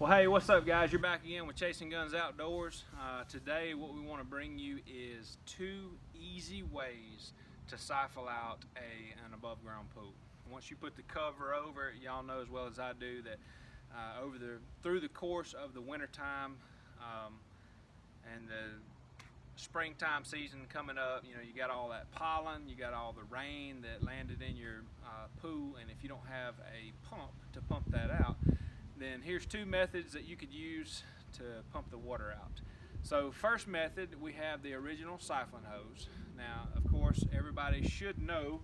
Well, hey, what's up, guys? You're back again with Chasing Guns Outdoors. Today, what we want to bring you is 2 easy ways to siphon out an above ground pool. Once you put the cover over it, y'all know as well as I do that through the course of the winter time and the springtime season coming up, you know, you got all that pollen, you got all the rain that landed in your pool, and if you don't have a pump to pump that out, then here's 2 methods that you could use to pump the water out. So first method, we have the original siphon hose. Now, of course, everybody should know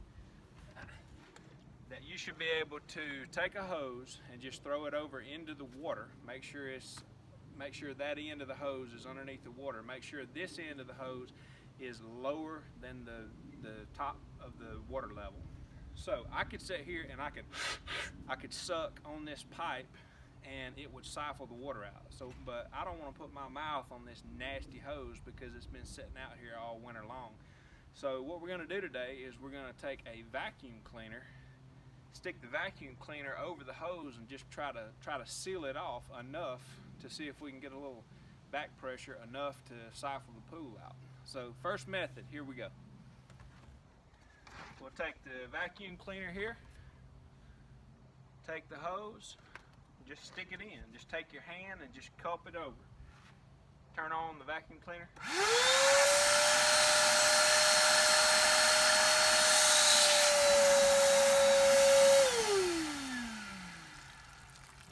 that you should be able to take a hose and just throw it over into the water. Make sure that end of the hose is underneath the water. Make sure this end of the hose is lower than the top of the water level. So I could sit here and I could suck on this pipe and it would siphon the water out. But I don't want to put my mouth on this nasty hose because it's been sitting out here all winter long. So what we're going to do today is we're going to take a vacuum cleaner, stick the vacuum cleaner over the hose, and just try to seal it off enough to see if we can get a little back pressure enough to siphon the pool out. So first method, here we go. We'll take the vacuum cleaner here, take the hose, just stick it in. Just take your hand and just cup it over. Turn on the vacuum cleaner.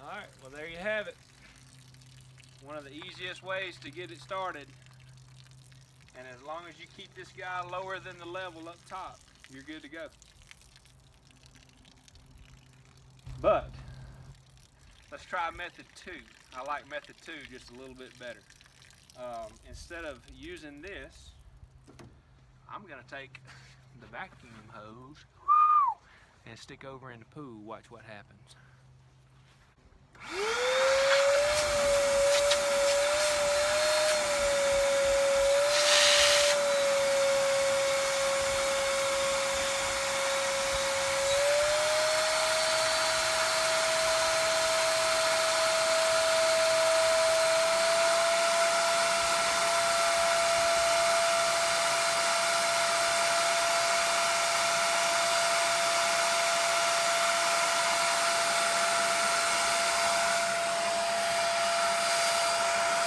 Alright, well there you have it. One of the easiest ways to get it started. And as long as you keep this guy lower than the level up top, you're good to go. But let's try method 2. I like method 2 just a little bit better. Instead of using this, I'm going to take the vacuum hose and stick over in the pool. Watch what happens.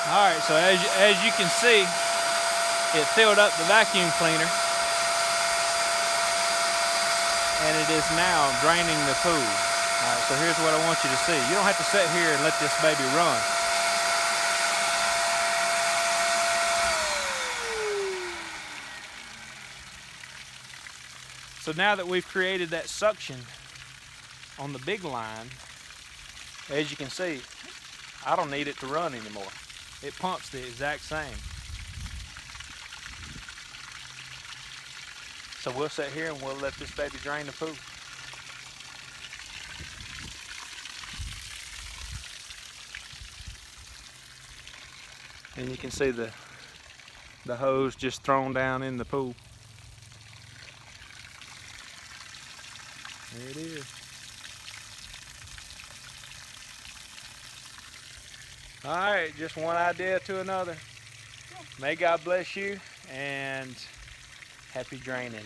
Alright, so as you can see, it filled up the vacuum cleaner and it is now draining the pool. Alright, so here's what I want you to see. You don't have to sit here and let this baby run. So now that we've created that suction on the big line, as you can see, I don't need it to run anymore. It pumps the exact same. So we'll sit here and we'll let this baby drain the pool. And you can see the hose just thrown down in the pool. There it is. Alright, just one idea to another. May God bless you and happy draining.